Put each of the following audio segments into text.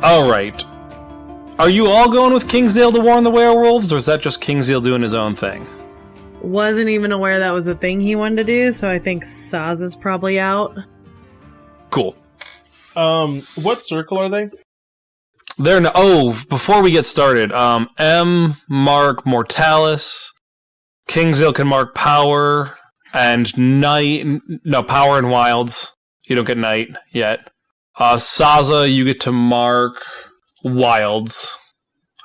Alright. Are you all going with Kingsdale to warn the werewolves, or is that just Kingsdale doing his own thing? Wasn't even aware that was a thing he wanted to do, so I think Saza's probably out. Cool. What circle are they? Before we get started, M mark Mortalis, Kingsdale can mark Power, and Night, no, Power and Wilds. You don't get Night yet. Saza, you get to mark Wilds.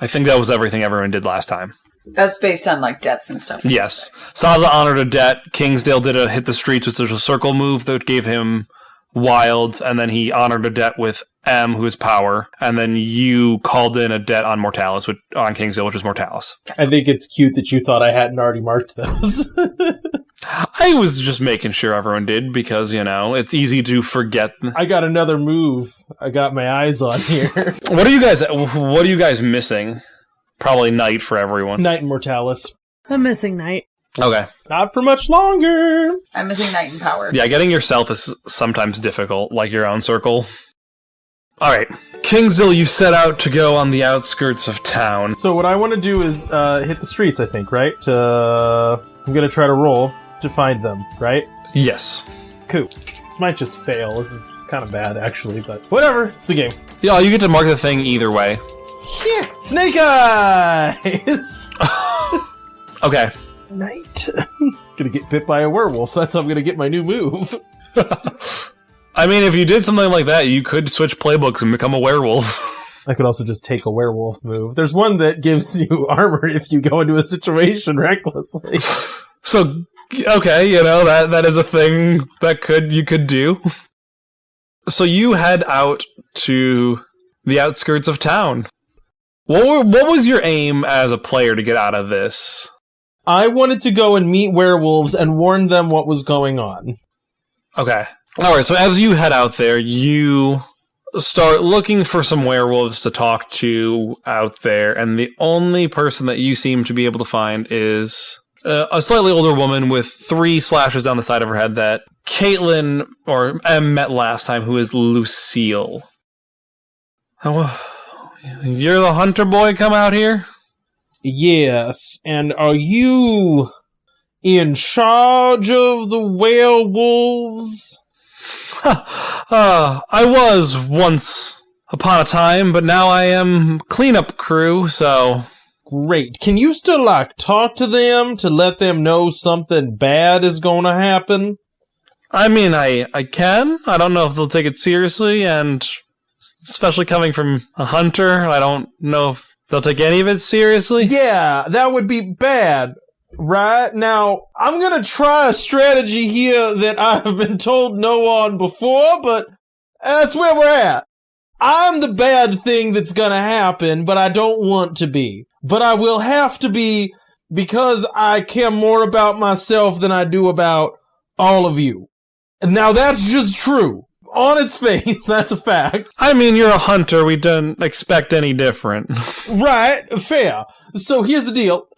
I think that was everything everyone did last time. That's based on, like, debts and stuff. Yes. Saza honored a debt. Kingsdale did a hit the streets, which was a circle move that gave him Wilds, and then he honored a debt with M, who is Power, and then you called in a debt on Mortalis, on Kingsdale, which is Mortalis. I think it's cute that you thought I hadn't already marked those. I was just making sure everyone did, because, you know, it's easy to forget. I got another move I got my eyes on here. What are you guys missing? Probably Night for everyone. Night and Mortalis. I'm missing Night. Okay. Not for much longer. I'm missing Night and Power. Yeah, getting yourself is sometimes difficult, like your own circle. Alright. Kingsdale, you set out to go on the outskirts of town. So what I want to do is hit the streets, I think, right? I'm going to try to roll to find them, right? Yes. Cool. This might just fail. This is kind of bad, actually, but whatever. It's the game. Yeah, you get to mark the thing either way. Yeah. Snake Eyes! Okay. Night. Gonna get bit by a werewolf. That's how I'm gonna get my new move. I mean, if you did something like that, you could switch playbooks and become a werewolf. I could also just take a werewolf move. There's one that gives you armor if you go into a situation recklessly. So, okay, you know, that is a thing that you could do. So you head out to the outskirts of town. What was your aim as a player to get out of this? I wanted to go and meet werewolves and warn them what was going on. Okay. Alright, so as you head out there, you start looking for some werewolves to talk to out there, and the only person that you seem to be able to find is a slightly older woman with 3 slashes down the side of her head that Caitlin, or M, met last time, who is Lucille. Oh, you're the hunter boy come out here? Yes, and are you in charge of the werewolves? I was once upon a time, but now I am cleanup crew, so... Great. Can you still, talk to them to let them know something bad is gonna happen? I mean, I can. I don't know if they'll take it seriously, and especially coming from a hunter, I don't know if they'll take any of it seriously. Yeah, that would be bad. Right? Now, I'm gonna try a strategy here that I've been told no on before, but that's where we're at. I'm the bad thing that's gonna happen, but I don't want to be. But I will have to be because I care more about myself than I do about all of you. And now that's just true. On its face, that's a fact. I mean, you're a hunter. We don't expect any different. Right, fair. So here's the deal.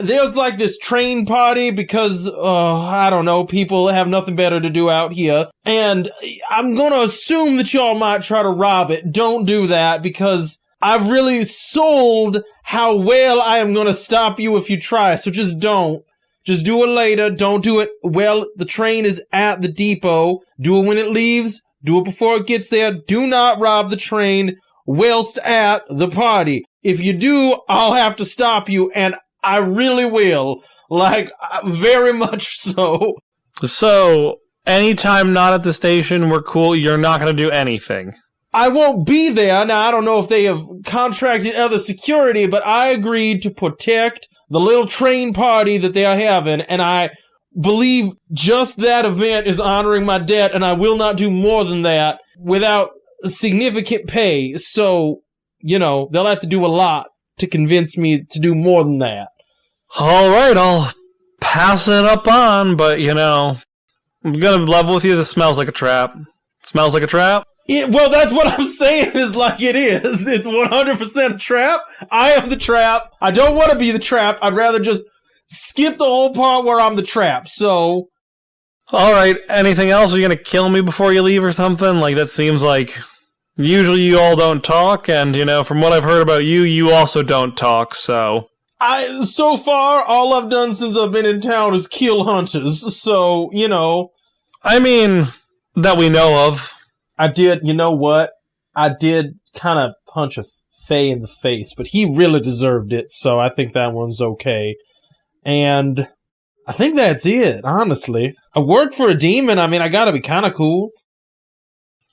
There's this train party because, I don't know, people have nothing better to do out here. And I'm gonna assume that y'all might try to rob it. Don't do that because I've really sold how well I am gonna stop you if you try. So just don't. Just do it later. Don't do it while the train is at the depot. Do it when it leaves. Do it before it gets there. Do not rob the train whilst at the party. If you do, I'll have to stop you, and I really will. Very much so. So, anytime not at the station, we're cool. You're not going to do anything. I won't be there. Now, I don't know if they have contracted other security, but I agreed to protect the little train party that they are having, and I believe just that event is honoring my debt, and I will not do more than that without significant pay. So, they'll have to do a lot to convince me to do more than that. All right, I'll pass it up on, but, I'm gonna level with you. This smells like a trap. Smells like a trap? Well, that's what I'm saying is like it is. It's 100% a trap. I am the trap. I don't want to be the trap. I'd rather just skip the whole part where I'm the trap, so... Alright, anything else? Are you gonna kill me before you leave or something? Like, that seems like... Usually you all don't talk, and, from what I've heard about you, you also don't talk, so... So far, all I've done since I've been in town is kill hunters, so, I mean, that we know of. I did, you know what? I did kind of punch a Fae in the face, but he really deserved it, so I think that one's okay. And I think that's it, honestly. I work for a demon, I gotta be kind of cool.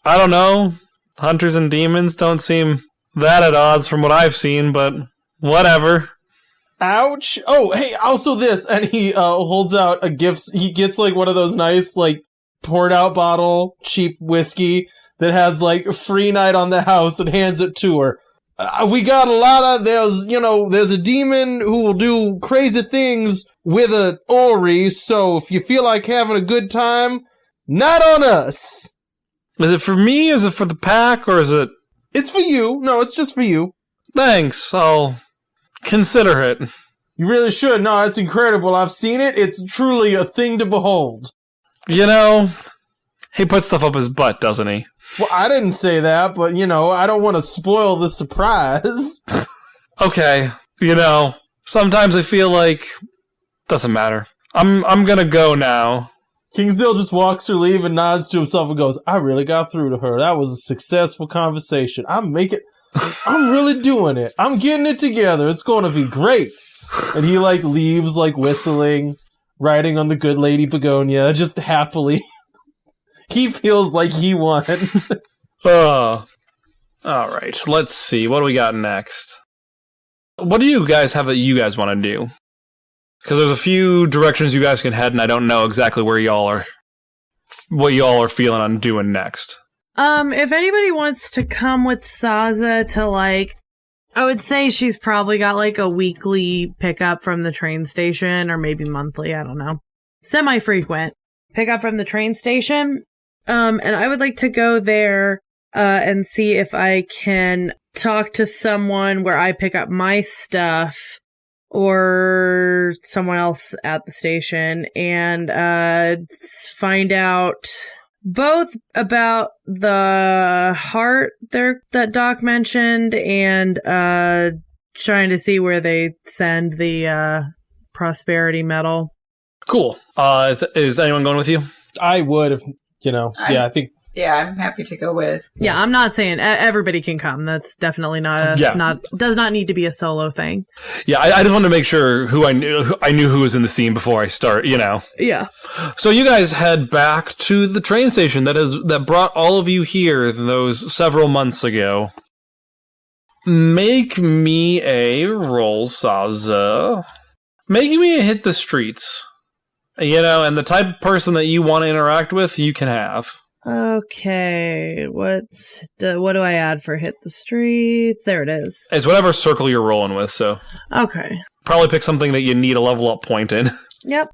I don't know. Hunters and demons don't seem that at odds from what I've seen, but whatever. Ouch. Oh, hey, also this, and he holds out a gift. He gets, one of those nice, poured out bottle, cheap whiskey that has, a free night on the house and hands it to her. We got a lot of, there's a demon who will do crazy things with a Ori, so if you feel like having a good time, not on us. Is it for me, is it for the pack, or is it... It's for you. No, it's just for you. Thanks, I'll consider it. You really should. No, it's incredible. I've seen it. It's truly a thing to behold. He puts stuff up his butt, doesn't he? Well, I didn't say that, but, I don't want to spoil the surprise. Okay, sometimes I feel like... Doesn't matter. I'm gonna go now. Kingsdale just walks her leave and nods to himself and goes, I really got through to her. That was a successful conversation. I'm really doing it. I'm getting it together. It's going to be great. And he, leaves, whistling, riding on the good lady Begonia, just happily. He feels like he won. Alright, let's see. What do we got next? What do you guys have that you guys want to do? Because there's a few directions you guys can head, and I don't know exactly what y'all are feeling on doing next. If anybody wants to come with Saza to, I would say she's probably got, a weekly pickup from the train station, or maybe monthly, I don't know. Semi-frequent pickup from the train station. And I would like to go there, and see if I can talk to someone where I pick up my stuff, or someone else at the station, and find out both about the heart that Doc mentioned, and trying to see where they send the prosperity medal. Cool. Is anyone going with you? I would if, I think... Yeah, I'm happy to go with. Yeah, I'm not saying everybody can come. That's definitely does not need to be a solo thing. Yeah, I just wanted to make sure I knew who was in the scene before I start, Yeah. So you guys head back to the train station that brought all of you here those several months ago. Make me a roll, Saza. Make me a hit the streets. And the type of person that you want to interact with, you can have. Okay, what do I add for hit the streets? There it is. It's whatever circle you're rolling with, so... Okay. Probably pick something that you need a level up point in. Yep.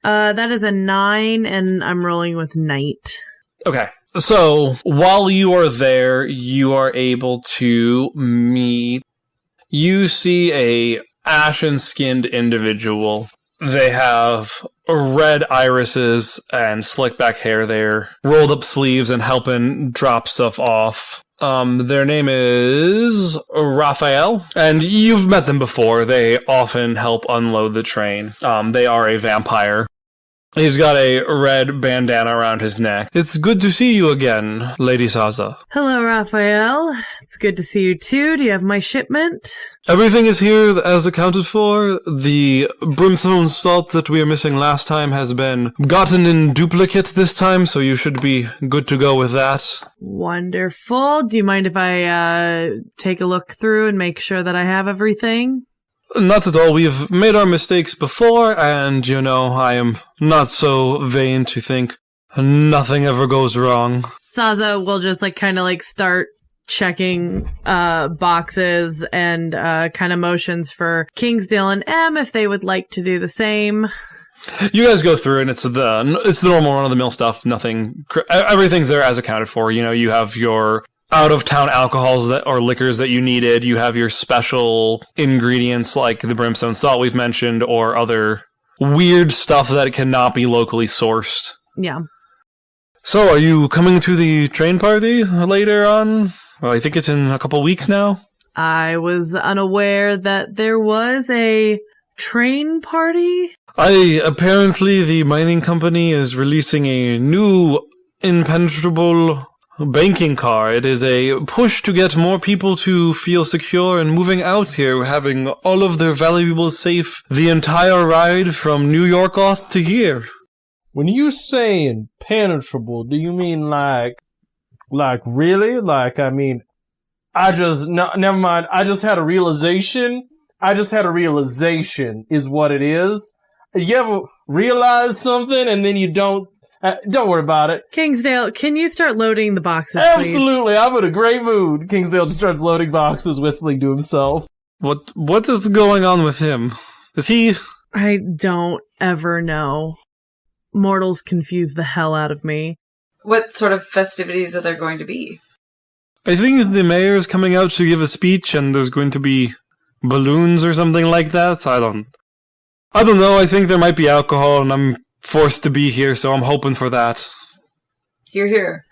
That is a 9, and I'm rolling with Knight. Okay. So, while you are there, you are able to meet... You see a ashen-skinned individual. They have red irises and slick back hair there, rolled up sleeves and helping drop stuff off. Their name is Raphael, and you've met them before. They often help unload the train. They are a vampire. He's got a red bandana around his neck. It's good to see you again, Lady Saza. Hello, Raphael. It's good to see you too. Do you have my shipment? Everything is here as accounted for. The brimstone salt that we were missing last time has been gotten in duplicate this time, so you should be good to go with that. Wonderful. Do you mind if I take a look through and make sure that I have everything? not at all. We've made our mistakes before, and, I am not so vain to think nothing ever goes wrong. Saza will just kind of start checking boxes and kind of motions for Kingsdale and M if they would like to do the same. You guys go through, and it's the normal run-of-the-mill stuff. Nothing, everything's there as accounted for. You have your out-of-town alcohols or liquors that you needed. You have your special ingredients like the brimstone salt we've mentioned, or other weird stuff that cannot be locally sourced. Yeah. So, are you coming to the train party later on? Well, I think it's in a couple weeks now. I was unaware that there was a train party. Apparently the mining company is releasing a new impenetrable banking car. It is a push to get more people to feel secure and moving out here, having all of their valuables safe the entire ride from New York off to here. When you say impenetrable, do you mean like really? Never mind. I just had a realization is what it is. You ever realize something and then you don't worry about it. Kingsdale, can you start loading the boxes, Absolutely, please? I'm in a great mood. Kingsdale just starts loading boxes, whistling to himself. What is going on with him? Is he... I don't ever know. Mortals confuse the hell out of me. What sort of festivities are there going to be? I think the mayor is coming out to give a speech, and there's going to be balloons or something like that. I don't know. I think there might be alcohol, and I'm forced to be here, so I'm hoping for that. Hear, hear.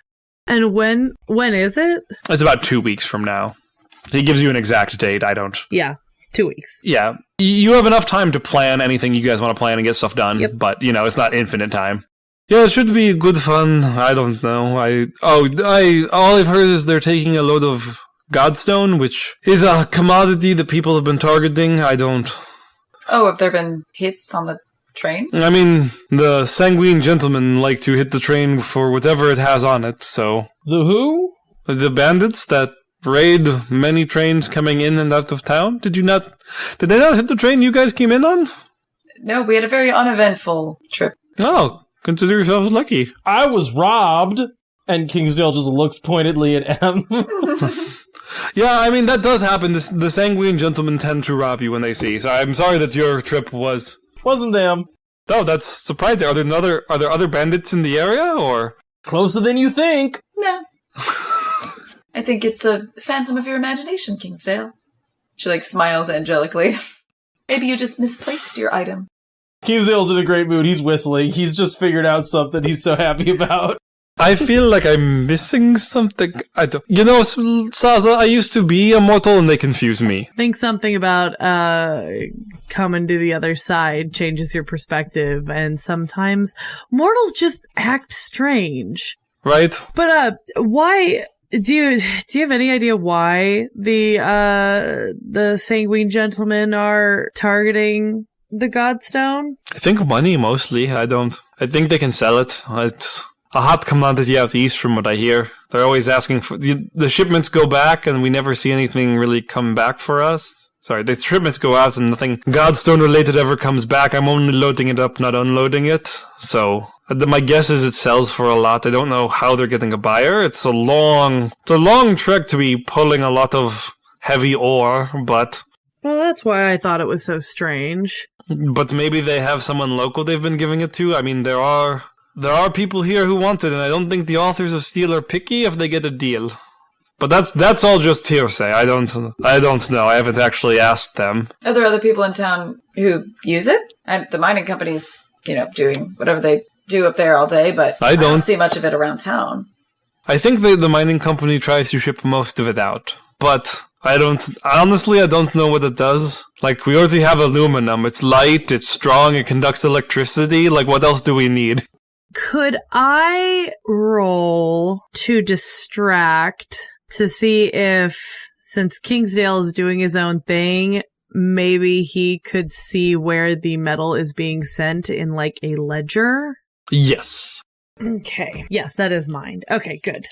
And when is it? It's about 2 weeks from now. He gives you an exact date. I don't. Yeah, 2 weeks. Yeah. You have enough time to plan anything you guys want to plan and get stuff done, yep. But, it's not infinite time. Yeah, it should be good fun. I don't know. All I've heard is they're taking a load of Godstone, which is a commodity that people have been targeting. Oh, have there been hits on the train? I mean, the sanguine gentlemen like to hit the train for whatever it has on it, so... The who? The bandits that raid many trains coming in and out of town? Did they not hit the train you guys came in on? No, we had a very uneventful trip. Oh, consider yourselves lucky. I was robbed, and Kingsdale just looks pointedly at M. Yeah, I mean, that does happen. The sanguine gentlemen tend to rob you when they see, so I'm sorry that your trip was... Wasn't them. Oh, that's surprising. Are there other bandits in the area, or...? Closer than you think. No. I think it's a phantom of your imagination, Kingsdale. She, smiles angelically. Maybe you just misplaced your item. Kingsdale's in a great mood. He's whistling. He's just figured out something he's so happy about. I feel like I'm missing something. Saza, I used to be a mortal and they confuse me. Think something about coming to the other side changes your perspective, and sometimes mortals just act strange. Right? But why do you have any idea why the sanguine gentlemen are targeting the Godstone? I think money mostly. I think they can sell it. It's a hot commodity out east from what I hear. They're always asking for... The shipments go back and we never see anything really come back for us. Sorry, the shipments go out and nothing Godstone related ever comes back. I'm only loading it up, not unloading it. So my guess is it sells for a lot. I don't know how they're getting a buyer. It's a long trek to be pulling a lot of heavy ore, but... Well, that's why I thought it was so strange. But maybe they have someone local they've been giving it to. I mean, there are people here who want it, and I don't think the authors of Steel are picky if they get a deal. But that's all just hearsay. I don't know. I haven't actually asked them. Are there other people in town who use it? And the mining company's, doing whatever they do up there all day, but I don't see much of it around town. I think the mining company tries to ship most of it out, but I don't know what it does. We already have aluminum. It's light, it's strong, it conducts electricity. What else do we need? Could I roll to distract to see if, since Kingsdale is doing his own thing, maybe he could see where the metal is being sent in a ledger? Yes. Okay. Yes, that is mine. Okay, good.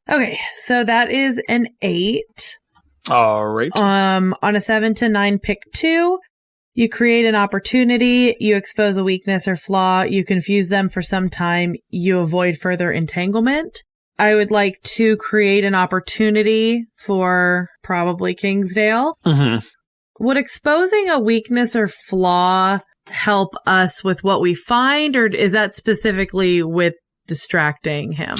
Okay, so that is an 8. All right. On a 7 to 9, pick 2. You create an opportunity. You expose a weakness or flaw. You confuse them for some time. You avoid further entanglement. I would like to create an opportunity for probably Kingsdale. Mm-hmm. Would exposing a weakness or flaw help us with what we find, or is that specifically with distracting him?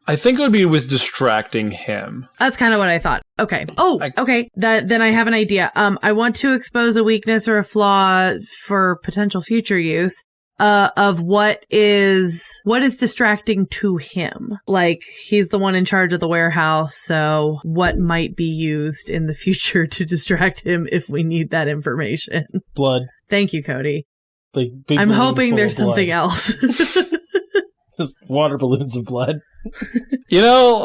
I think it would be with distracting him. That's kind of what I thought. Okay. Okay. Then I have an idea. I want to expose a weakness or a flaw for potential future use. Of what is distracting to him. Like, he's the one in charge of the warehouse, so what might be used in the future to distract him if we need that information? Blood. Thank you, Cody. Like big I'm balloon hoping full there's of blood. something else. Just water balloons of blood. You know,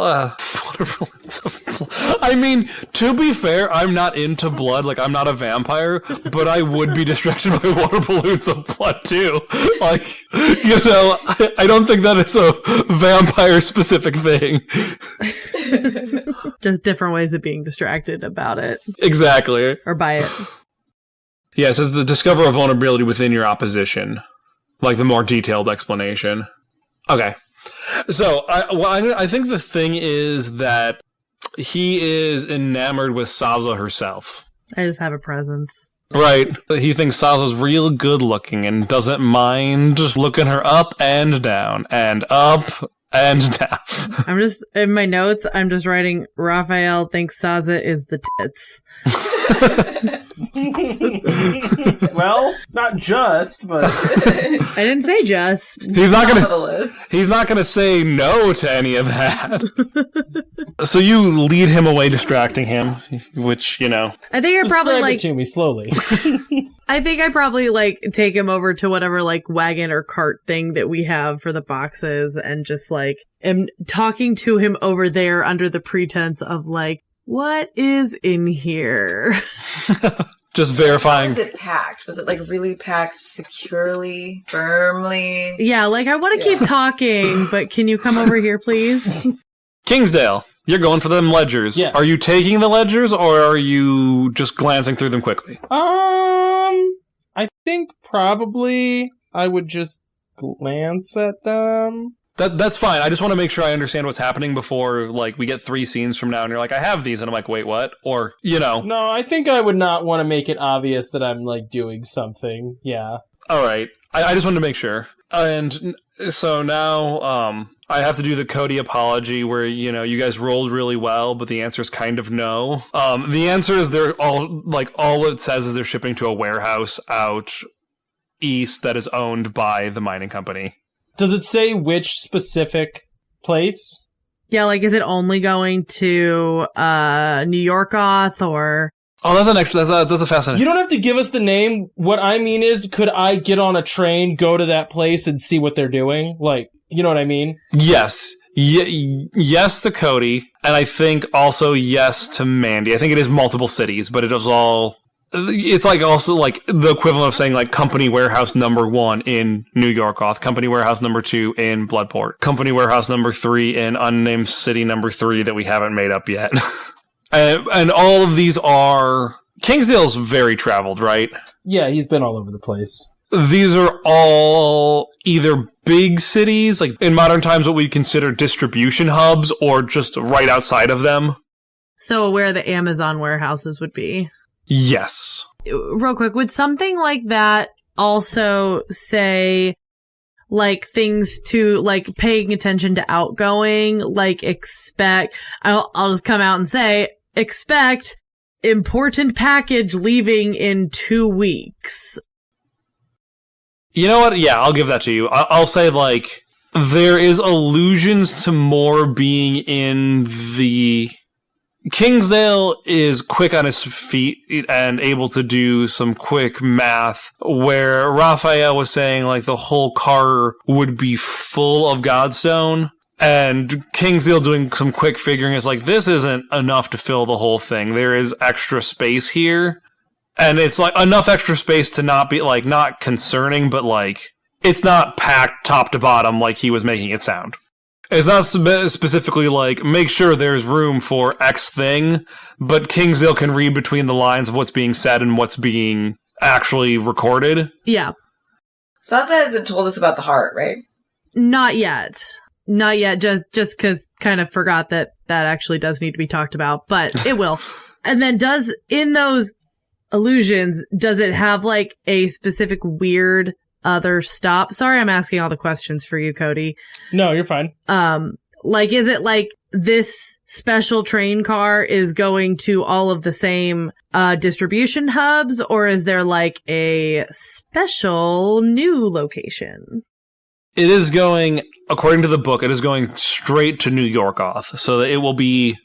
water balloons of blood. I mean, to be fair, I'm not into blood. Like, I'm not a vampire, but I would be distracted by water balloons of blood too. Like, you know, I don't think that is a vampire-specific thing. Just different ways of being distracted about it. Exactly. Or by it. Yeah, it says to discover a vulnerability within your opposition. Like the more detailed explanation. Okay. So, I think the thing is that he is enamored with Saza herself. I just have a presence. Right. He thinks Saza's real good looking and doesn't mind looking her up and down and up and down. I'm just, in my notes, I'm just writing, Raphael thinks Saza is the tits. Well, not just, but I didn't say just. He's not Top of the list. gonna say no to any of that. So you lead him away, distracting him, which, you know. I think I probably describe like, it to me slowly. I think I probably like take him over to whatever like wagon or cart thing that we have for the boxes and just like am talking to him over there under the pretense of like, what is in here? Just How verifying. was it packed? Was it like really packed securely, firmly? Yeah, like I want to keep talking, but can you come over here, please? Kingsdale, you're going for them ledgers. Yes. Are you taking the ledgers, or are you just glancing through them quickly? I think probably I would just glance at them. That's fine. I just want to make sure I understand what's happening before, like, we get 3 scenes from now and you're like, I have these, and I'm like, wait, what? Or, you know. No, I think I would not want to make it obvious that I'm, like, doing something. Yeah. All right. I just wanted to make sure. And so now, I have to do the Cody apology where, you know, you guys rolled really well, but the answer is kind of no. The answer is all it says is they're shipping to a warehouse out east that is owned by the mining company. Does it say which specific place? Yeah, like is it only going to New York Auth or Oh, that's a fascinating. You don't have to give us the name. What I mean is, could I get on a train, go to that place, and see what they're doing? Like, you know what I mean? Yes. Yes to Cody, and I think also yes to Mandy. I think it is multiple cities, but it is all... It's like also like the equivalent of saying like company warehouse number 1 in New York Auth, company warehouse number 2 in Bloodport, company warehouse number 3 in unnamed city number 3 that we haven't made up yet. And all of these are... Kingsdale's very traveled, right? Yeah, he's been all over the place. These are all either big cities, like in modern times what we consider distribution hubs, or just right outside of them. so where the Amazon warehouses would be? Yes. Real quick, would something like that also say like things to like paying attention to outgoing, like expect, I'll just come out and say, expect important package leaving in 2 weeks. You know what? Yeah, I'll give that to you. I'll say, like, there is allusions to more being in the... Kingsdale is quick on his feet and able to do some quick math, where Raphael was saying, like, the whole car would be full of Godstone, and Kingsdale doing some quick figuring is like, this isn't enough to fill the whole thing. There is extra space here. And it's like enough extra space to not be like, not concerning, but like, it's not packed top to bottom like he was making it sound. It's not specifically like, make sure there's room for X thing, but Kingsdale can read between the lines of what's being said and what's being actually recorded. Yeah. Saza hasn't told us about the heart, right? Not yet. Not yet, just because kind of forgot that actually does need to be talked about, but it will. And then in those illusions, does it have like a specific weird other stop? Sorry, I'm asking all the questions for you, Cody. No, you're fine. Like, is it like this special train car is going to all of the same distribution hubs, or is there like a special new location? It is going, according to the book, it is going straight to New York Off, so that it will be...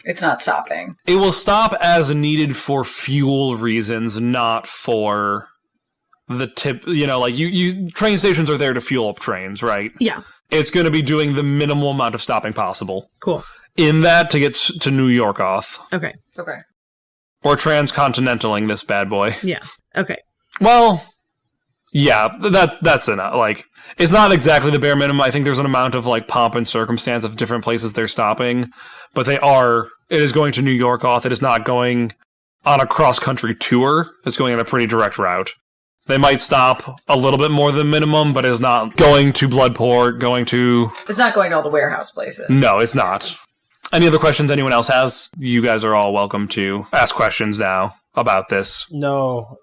It's not stopping. It will stop as needed for fuel reasons, not for the tip. You know, like you train stations are there to fuel up trains, right? Yeah. It's going to be doing the minimal amount of stopping possible. Cool. In that to get to New York Off. Okay. Okay. Or transcontinentaling this bad boy. Yeah. Okay. Well... Yeah, that's enough. Like, it's not exactly the bare minimum. I think there's an amount of, like, pomp and circumstance of different places they're stopping. But it is going to New York Off. It is not going on a cross-country tour. It's going on a pretty direct route. They might stop a little bit more than minimum, but it's not going to Bloodport, It's not going to all the warehouse places. No, it's not. Any other questions anyone else has? You guys are all welcome to ask questions now about this. No.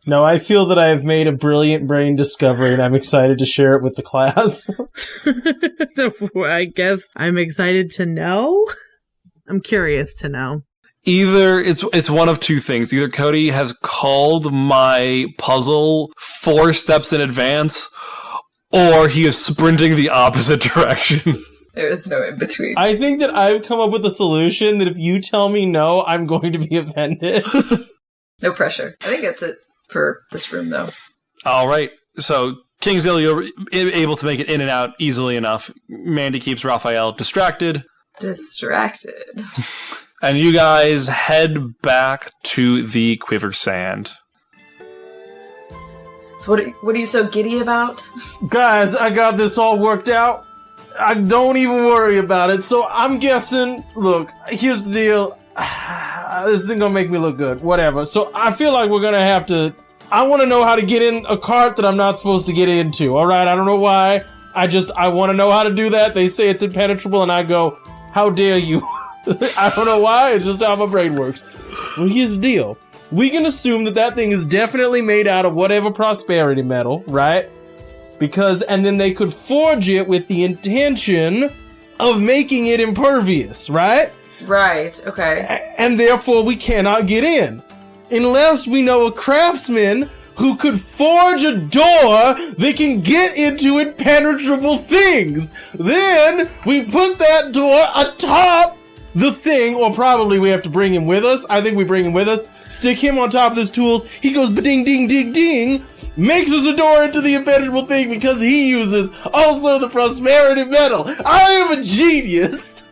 No, I feel that I have made a brilliant brain discovery, and I'm excited to share it with the class. I guess I'm excited to know. I'm curious to know. Either it's one of two things. Either Cody has called my puzzle 4 steps in advance, or he is sprinting the opposite direction. There is no in between. I think that I've come up with a solution that if you tell me no, I'm going to be offended. No pressure. I think that's it for this room, though. All right. So, Kingsdale, you're able to make it in and out easily enough. Mandy keeps Raphael distracted. And you guys head back to the Quiver Sand. So what are you so giddy about? Guys, I got this all worked out. I don't even worry about it. So I'm guessing, look, here's the deal. This isn't gonna make me look good. Whatever. So I feel like we're gonna have to... I want to know how to get in a cart that I'm not supposed to get into. Alright, I don't know why. I want to know how to do that. They say it's impenetrable, and I go, how dare you? I don't know why. It's just how my brain works. Well, here's the deal. We can assume that thing is definitely made out of whatever prosperity metal, right? And then they could forge it with the intention of making it impervious, right? Right, okay. And therefore we cannot get in. Unless we know a craftsman who could forge a door that can get into impenetrable things. Then we put that door atop the thing, or probably we have to bring him with us. I think we bring him with us, stick him on top of his tools. He goes ba-ding, ding, ding, ding, makes us a door into the impenetrable thing because he uses also the prosperity metal. I am a genius.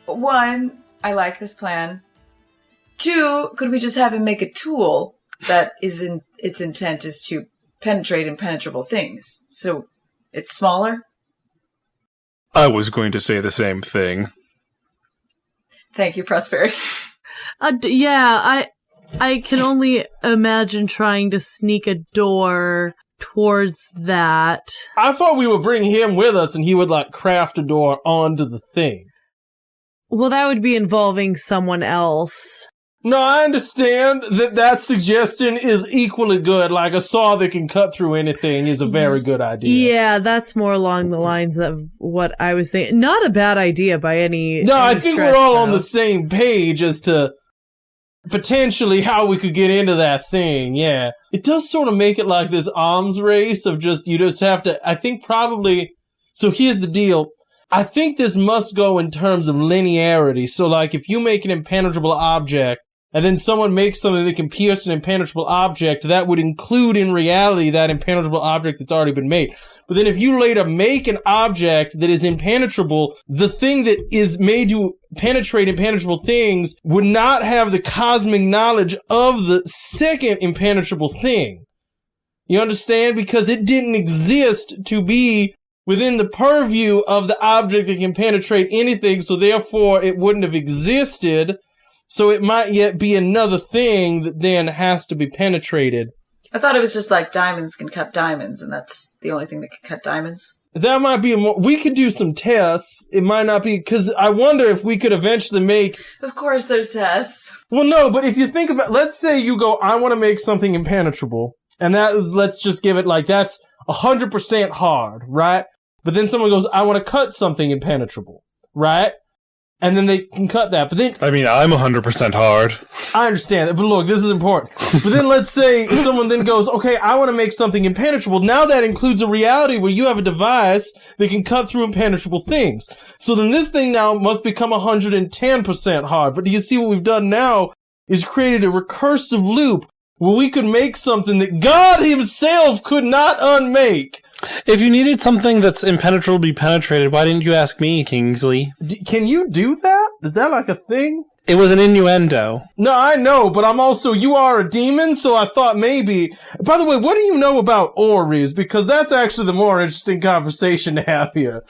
1, I like this plan. 2, could we just have him make a tool that its intent is to penetrate impenetrable things? So it's smaller? I was going to say the same thing. Thank you, Prosperity. Yeah, I can only imagine trying to sneak a door towards that. I thought we would bring him with us and he would, like, craft a door onto the thing. Well, that would be involving someone else. No, I understand that suggestion is equally good. Like, a saw that can cut through anything is a very good idea. Yeah, that's more along the lines of what I was thinking. Not a bad idea by any No, I think we're all on though. the same page as to potentially how we could get into that thing, yeah. It does sort of make it like this arms race of you just have to, I think probably, so here's the deal. I think this must go in terms of linearity. So, like, if you make an impenetrable object, and then someone makes something that can pierce an impenetrable object, that would include in reality that impenetrable object that's already been made. But then if you later make an object that is impenetrable, the thing that is made to penetrate impenetrable things would not have the cosmic knowledge of the second impenetrable thing. You understand? Because it didn't exist to be within the purview of the object that can penetrate anything, so therefore it wouldn't have existed. So it might yet be another thing that then has to be penetrated. I thought it was just like diamonds can cut diamonds, and that's the only thing that can cut diamonds. That might be we could do some tests. It might not be, because I wonder if we could eventually make... Of course there's tests. Well, no, but if you think about... Let's say you go, I want to make something impenetrable. And let's just give it like, that's 100% hard, right? But then someone goes, I want to cut something impenetrable, right? And then they can cut that. But then... I mean, I'm 100% hard. I understand that, but look, this is important. But then let's say someone then goes, okay, I want to make something impenetrable. Now that includes a reality where you have a device that can cut through impenetrable things. So then this thing now must become 110% hard. But do you see what we've done now is created a recursive loop where we could make something that God himself could not unmake. If you needed something that's impenetrably penetrated, why didn't you ask me, Kingsley? Can you do that? Is that like a thing? It was an innuendo. No, I know, but I'm also, you are a demon, so I thought maybe... By the way, what do you know about Oris? Because that's actually the more interesting conversation to have here.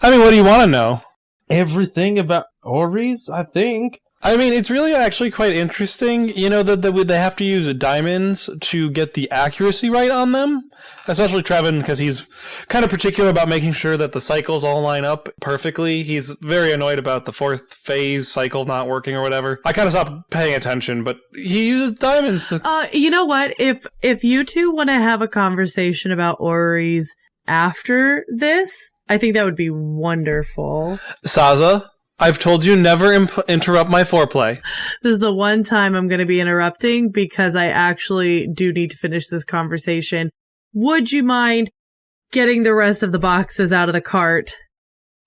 I mean, what do you want to know? Everything about Oris, I think. I mean, it's really actually quite interesting, you know, that they have to use diamonds to get the accuracy right on them, especially Trevin, because he's kind of particular about making sure that the cycles all line up perfectly. He's very annoyed about the fourth phase cycle not working or whatever. I kind of stopped paying attention, but he uses diamonds to... You know what? If you two want to have a conversation about Oris after this, I think that would be wonderful. Saza? I've told you never interrupt my foreplay. This is the one time I'm going to be interrupting because I actually do need to finish this conversation. Would you mind getting the rest of the boxes out of the cart?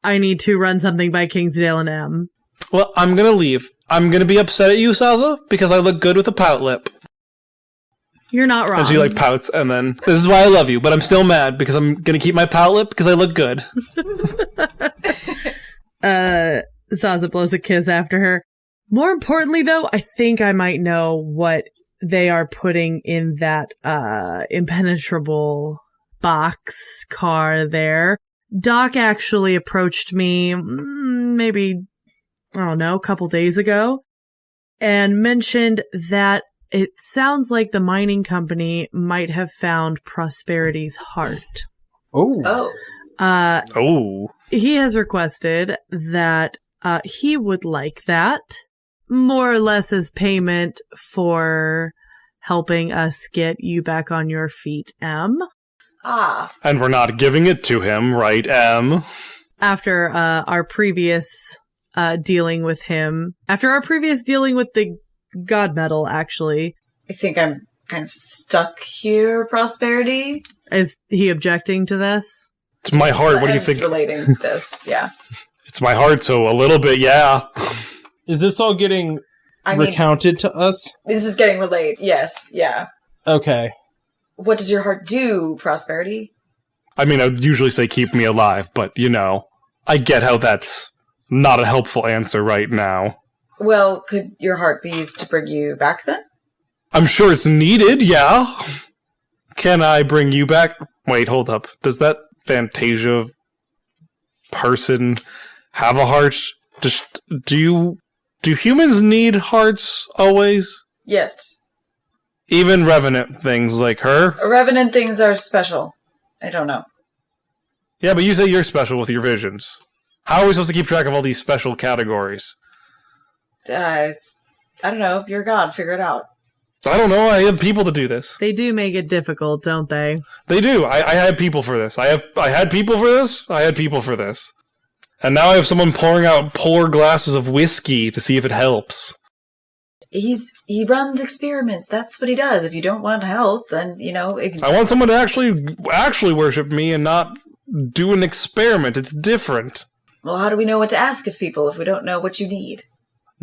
I need to run something by Kingsdale and M. Well, I'm going to leave. I'm going to be upset at you, Saza, because I look good with a pout lip. You're not wrong. And she pouts, and then, this is why I love you, but I'm still mad because I'm going to keep my pout lip because I look good. Saza blows a kiss after her. More importantly, though, I think I might know what they are putting in that impenetrable box car there. Doc actually approached me maybe, I don't know, a couple days ago and mentioned that it sounds like the mining company might have found Prosperity's heart. Oh. He has requested that he would like that, more or less as payment for helping us get you back on your feet, M. And we're not giving it to him, right, M? After our previous dealing with him, after our previous dealing with the god metal, actually. I think I'm kind of stuck here, Prosperity. Is he objecting to this? It's my heart, what do you think? Relating this, yeah. It's my heart, so a little bit, yeah. Is this all getting recounted to us? This is getting relayed, yes, yeah. Okay. What does your heart do, Prosperity? I mean, I'd usually say keep me alive, but, you know, I get how that's not a helpful answer right now. Well, could your heart be used to bring you back, then? I'm sure it's needed, yeah. Can I bring you back? Wait, hold up. Does that Fantasia person have a heart? Just do humans need hearts always? Yes. Even revenant things like her? Revenant things are special. I don't know. Yeah, but you say you're special with your visions. How are we supposed to keep track of all these special categories? I don't know. You're God. Figure it out. I don't know. I have people to do this. They do make it difficult, don't they? They do. I had people for this. I had people for this. I had people for this. And now I have someone pouring out polar glasses of whiskey to see if it helps. He runs experiments. That's what he does. If you don't want help, then, you know... I want someone to actually worship me and not do an experiment. It's different. Well, how do we know what to ask of people if we don't know what you need?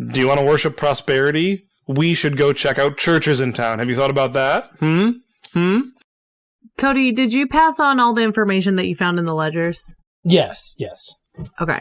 Do you want to worship prosperity? We should go check out churches in town. Have you thought about that? Cody, did you pass on all the information that you found in the ledgers? Yes. Okay.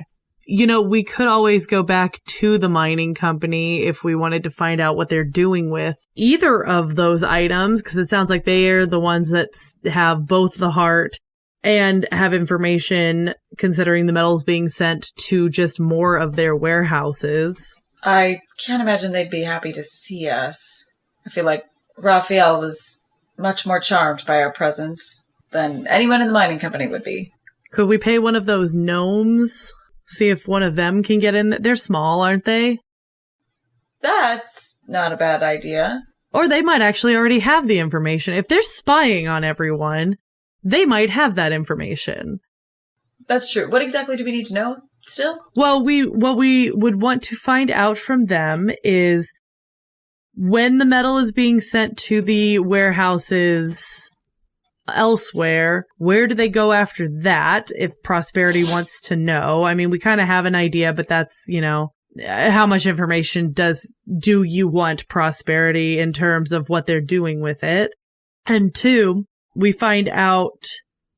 we could always go back to the mining company if we wanted to find out what they're doing with either of those items, because it sounds like they are the ones that have both the heart and have information considering the metals being sent to just more of their warehouses. I can't imagine they'd be happy to see us. I feel like Raphael was much more charmed by our presence than anyone in the mining company would be. Could we pay one of those gnomes? See if one of them can get in. They're small, aren't they? That's not a bad idea. Or they might actually already have the information. If they're spying on everyone, they might have that information. That's true. What exactly do we need to know still? Well, what we would want to find out from them is when the metal is being sent to the warehouses elsewhere, where do they go after that, if Prosperity wants to know? I mean, we kind of have an idea, but that's, how much information do you want, Prosperity, in terms of what they're doing with it? And 2, we find out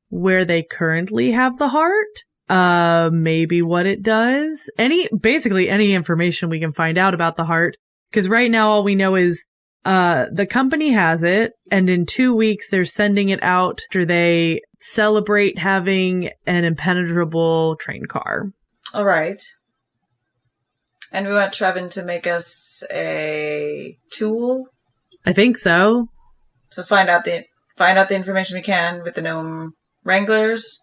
where they currently have the heart, maybe what it does, basically any information we can find out about the heart, because right now all we know is the company has it, and in 2 weeks they're sending it out after they celebrate having an impenetrable train car. All right. And we want Trevin to make us a tool? I think so. So find out the information we can with the gnome wranglers,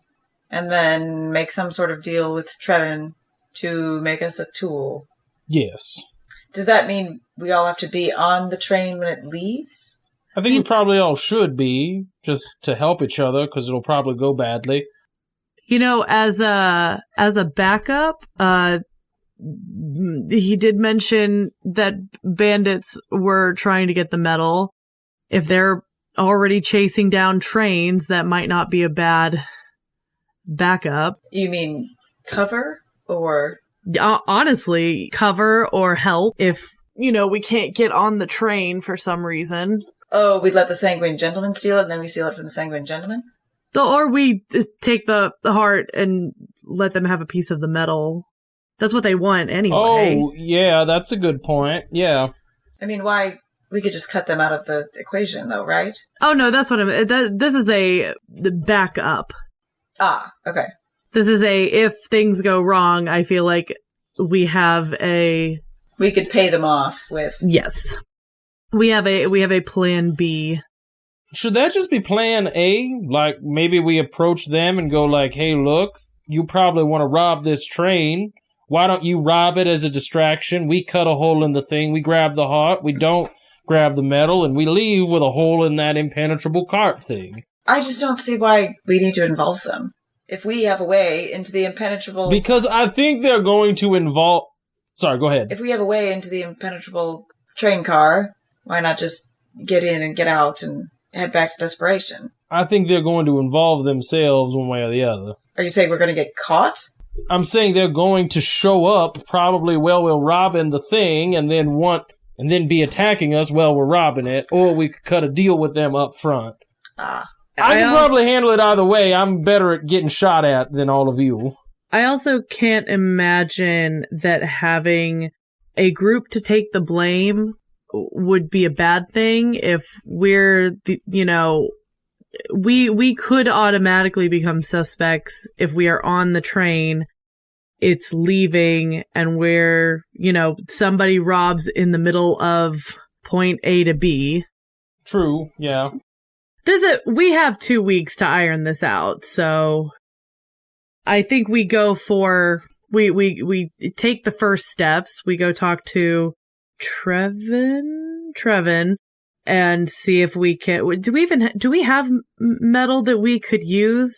and then make some sort of deal with Trevin to make us a tool. Yes. Does that mean we all have to be on the train when it leaves? I think we probably all should be, just to help each other, because it'll probably go badly. As a backup, he did mention that bandits were trying to get the metal. If they're already chasing down trains, that might not be a bad backup. You mean cover, or... Honestly, cover or help if, we can't get on the train for some reason. Oh, we'd let the Sanguine Gentleman steal it, and then we steal it from the Sanguine Gentleman? Or we take the heart and let them have a piece of the metal. That's what they want anyway. Oh, yeah, that's a good point. Yeah. I mean, why? We could just cut them out of the equation, though, right? Oh, no, that's what this is the backup. Ah, okay. This is if things go wrong, I feel like we have we could pay them off with... Yes. We have a plan B. Should that just be plan A? Like, maybe we approach them and go like, hey, look, you probably want to rob this train. Why don't you rob it as a distraction? We cut a hole in the thing. We grab the heart. We don't grab the metal, and we leave with a hole in that impenetrable cart thing. I just don't see why we need to involve them. If we have a way into the impenetrable... Because I think they're going to involve... Sorry, go ahead. If we have a way into the impenetrable train car, why not just get in and get out and head back to Desperation? I think they're going to involve themselves one way or the other. Are you saying we're going to get caught? I'm saying they're going to show up, probably while we're robbing the thing, and then be attacking us while we're robbing it, or we could cut a deal with them up front. Ah. I can probably handle it either way. I'm better at getting shot at than all of you. I also can't imagine that having a group to take the blame would be a bad thing if we're, we could automatically become suspects if we are on the train, it's leaving, and we're, somebody robs in the middle of point A to B. True, yeah. We have 2 weeks to iron this out, so I think we go for we take the first steps. We go talk to Trevin, and see if we can. Do we have metal that we could use,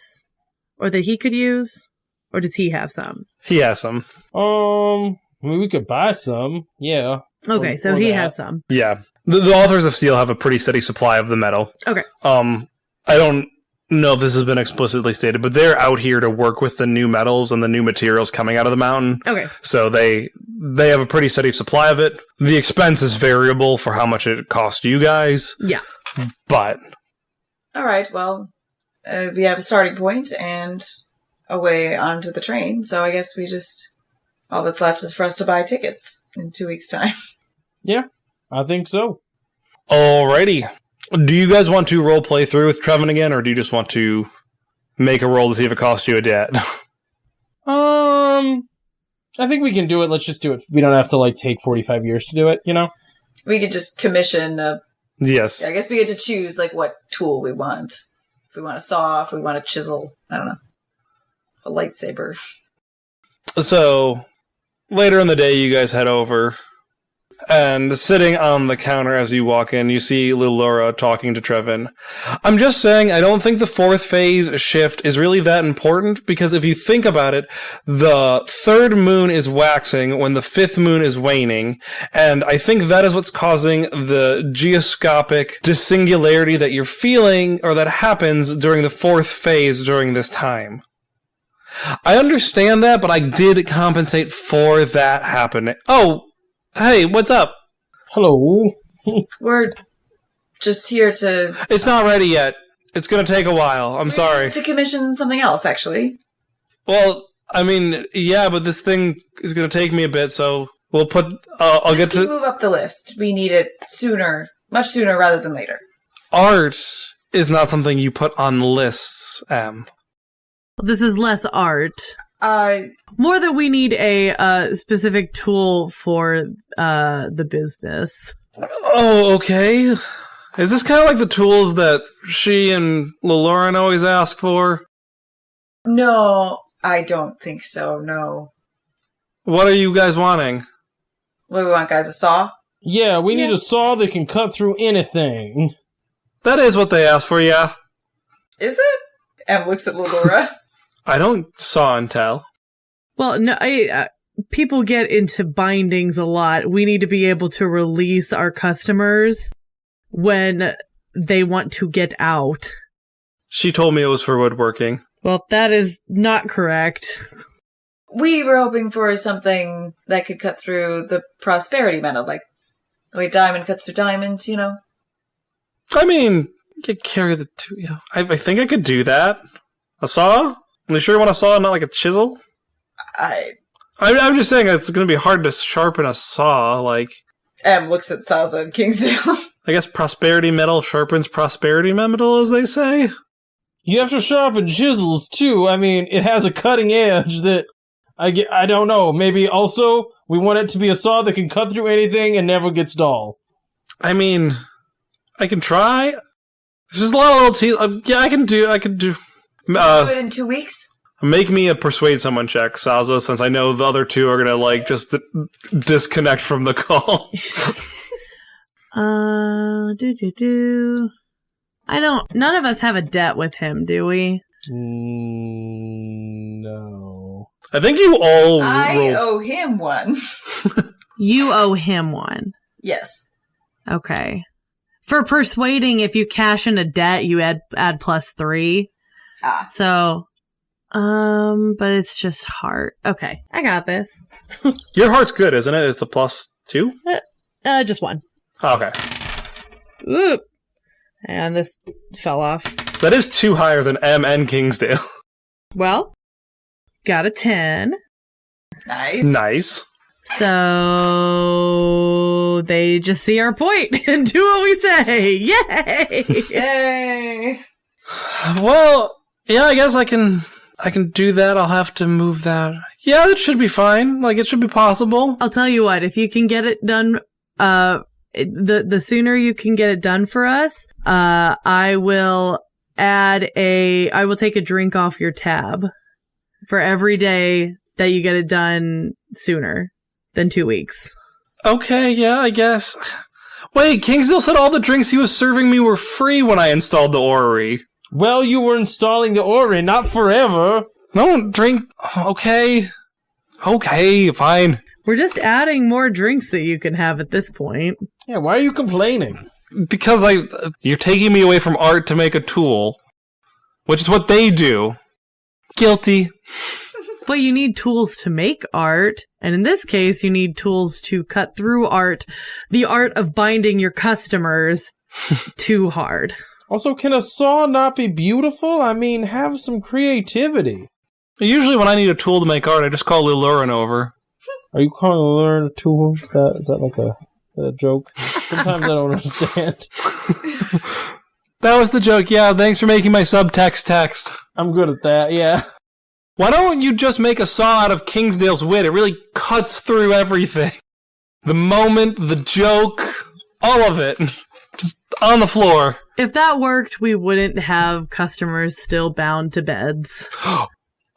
or that he could use, or does he have some? He has some. I mean, we could buy some. Yeah. Okay, so he has some. Yeah. The authors of Steel have a pretty steady supply of the metal. Okay. I don't know if this has been explicitly stated, but they're out here to work with the new metals and the new materials coming out of the mountain. Okay. So they have a pretty steady supply of it. The expense is variable for how much it costs you guys. Yeah. But. All right, well, we have a starting point and a way onto the train, so I guess we just All that's left is for us to buy tickets in 2 weeks' time. Yeah, I think so. Alrighty. Do you guys want to role play through with Trevin again, or do you just want to make a roll to see if it costs you a debt? I think we can do it. Let's just do it. We don't have to, take 45 years to do it, you know? We could just commission Yes. I guess we get to choose, what tool we want. If we want a saw, if we want a chisel. I don't know. A lightsaber. So, later in the day, you guys head over, and sitting on the counter as you walk in, you see Lil Laura talking to Trevin. I'm just saying, I don't think the 4th phase shift is really that important, because if you think about it, the 3rd moon is waxing when the 5th moon is waning, and I think that is what's causing the geoscopic dissingularity that you're feeling, or that happens during the 4th phase during this time. I understand that, but I did compensate for that happening. Oh, hey, what's up? Hello. We're just here to... It's not ready yet. It's gonna take a while. I'm sorry. To commission something else, actually. Well, I mean, yeah, but this thing is gonna take me a bit, so we'll put... I'll get to... move up the list. We need it sooner. Much sooner rather than later. Art is not something you put on lists, Em. This is less art. More that we need a specific tool for the business. Oh, okay. Is this kind of like the tools that she and Lauren always ask for? No, I don't think so, no. What are you guys wanting? What do we want, guys? A saw? Yeah, we need a saw that can cut through anything. That is what they asked for, yeah. Is it? Em looks at Laura. I don't saw and tell. Well, no, people get into bindings a lot. We need to be able to release our customers when they want to get out. She told me it was for woodworking. Well, that is not correct. We were hoping for something that could cut through the prosperity metal, like the way diamond cuts through diamonds, you know? I mean, you could carry the two. Yeah, I think I could do that. A saw? Are you sure you want a saw, not like a chisel? I'm just saying it's going to be hard to sharpen a saw. Em looks at Saza and Kingsdale. I guess prosperity metal sharpens prosperity metal, as they say. You have to sharpen chisels too. I mean, it has a cutting edge that I don't know. Maybe also we want it to be a saw that can cut through anything and never gets dull. I mean, I can try. There's just a lot of little teeth. Yeah, I can do. Do it in 2 weeks? Make me a persuade someone check, Saza, since I know the other two are gonna just disconnect from the call. None of us have a debt with him, do we? No. I think you all. I owe him one. You owe him one. Yes. Okay. For persuading, if you cash in a debt, you add +3. Ah. So, but it's just heart. Okay, I got this. Your heart's good, isn't it? It's a +2? Just 1. Oh, okay. Oop. And this fell off. That is 2 higher than M and Kingsdale. Well, got a 10. Nice. Nice. So they just see our point and do what we say. Yay! Yay! Well, yeah, I guess I can do that. I'll have to move that. Yeah, it should be fine. It should be possible. I'll tell you what, if you can get it done, the sooner you can get it done for us, I will take a drink off your tab for every day that you get it done sooner than 2 weeks. Okay, yeah, I guess. Wait, Kingsdale said all the drinks he was serving me were free when I installed the orrery. Well, you were installing the orrery, not forever. No, drink. Okay. Okay, fine. We're just adding more drinks that you can have at this point. Yeah, why are you complaining? Because you're taking me away from art to make a tool, which is what they do. Guilty. But you need tools to make art, and in this case, you need tools to cut through art, the art of binding your customers too hard. Also, can a saw not be beautiful? I mean, have some creativity. Usually when I need a tool to make art, I just call Lil Lauren over. Are you calling a learn a tool? Is that like a joke? Sometimes I don't understand. That was the joke, yeah. Thanks for making my subtext text. I'm good at that, yeah. Why don't you just make a saw out of Kingsdale's wit? It really cuts through everything. The moment, the joke, all of it. Just on the floor. If that worked, we wouldn't have customers still bound to beds.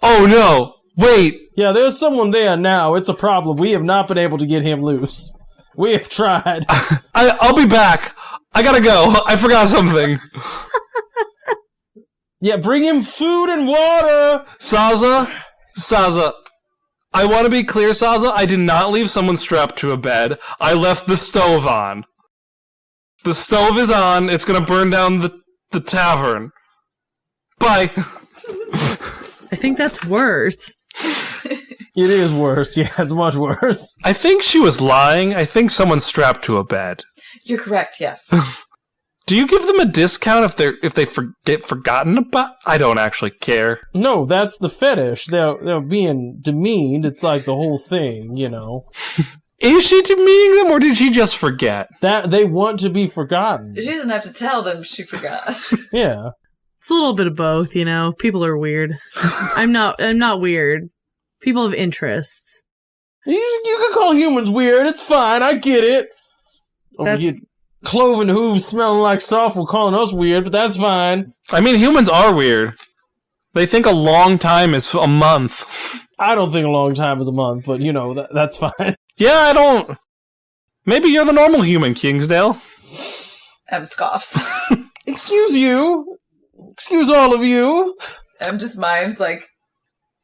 Oh no! Wait! Yeah, there's someone there now. It's a problem. We have not been able to get him loose. We have tried. I'll be back. I gotta go. I forgot something. Yeah, bring him food and water! Saza, I want to be clear, Saza. I did not leave someone strapped to a bed. I left the stove on. The stove is on. It's gonna burn down the tavern. Bye. I think that's worse. It is worse. Yeah, it's much worse. I think she was lying. I think someone's strapped to a bed. You're correct, yes. Do you give them a discount if they get forgotten about? I don't actually care. No, that's the fetish. They're being demeaned. It's like the whole thing, you know. Is she demeaning them, or did she just forget? That they want to be forgotten. She doesn't have to tell them she forgot. Yeah. It's a little bit of both, you know. People are weird. I'm not weird. People have interests. You can call humans weird. It's fine. I get it. Cloven hooves smelling like sulfur calling us weird, but that's fine. I mean, humans are weird. They think a long time is a month. I don't think a long time is a month, but, you know, that's fine. Yeah, I don't. Maybe you're the normal human, Kingsdale. Em scoffs. Excuse you. Excuse all of you. Em just mimes, like,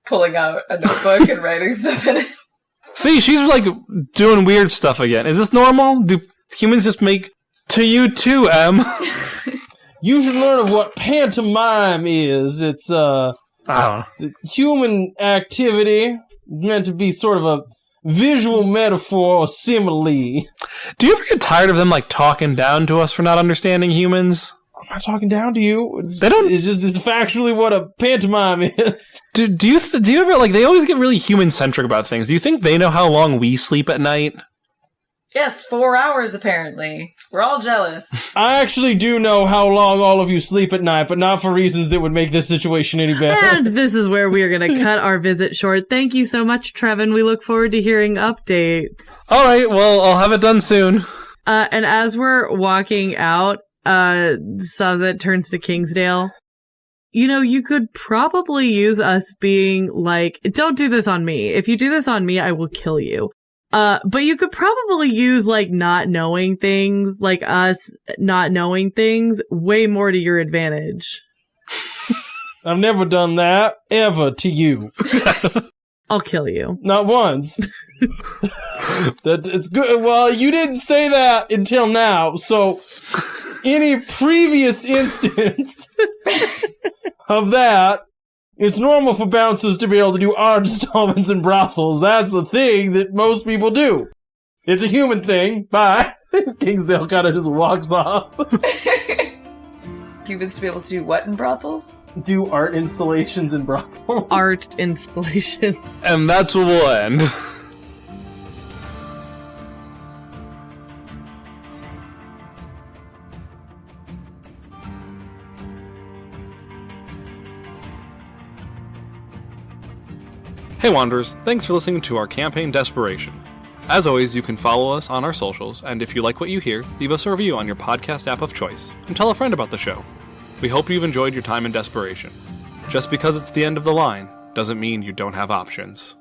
pulling out a notebook and writing stuff in it. See, she's, like, doing weird stuff again. Is this normal? Do humans just make... To you too, Em. You should learn of what pantomime is. It's I don't know. It's a human activity meant to be sort of a visual metaphor or simile. Do you ever get tired of them, like, talking down to us for not understanding humans? I'm not talking down to you. It's factually what a pantomime is. Do you ever, like, they always get really human-centric about things. Do you think they know how long we sleep at night? Yes, 4 hours apparently. We're all jealous. I actually do know how long all of you sleep at night, but not for reasons that would make this situation any better. And this is where we are going to cut our visit short. Thank you so much, Trevin. We look forward to hearing updates. All right, well, I'll have it done soon. And as we're walking out, Saza turns to Kingsdale. You know, you could probably use us being like, don't do this on me. If you do this on me, I will kill you. But you could probably use, like, not knowing things, like us not knowing things, way more to your advantage. I've never done that, ever, to you. I'll kill you. Not once. It's good. Well, you didn't say that until now, so any previous instance of that, it's normal for bouncers to be able to do odd installments in brothels. That's the thing that most people do. It's a human thing. Bye. Kingsdale kind of just walks off. Humans to be able to do what in brothels? Do art installations in brothels. Art installation. And that's where we'll end. Hey Wanderers, thanks for listening to our campaign Desperation. As always, you can follow us on our socials, and if you like what you hear, leave us a review on your podcast app of choice, and tell a friend about the show. We hope you've enjoyed your time in Desperation. Just because it's the end of the line, doesn't mean you don't have options.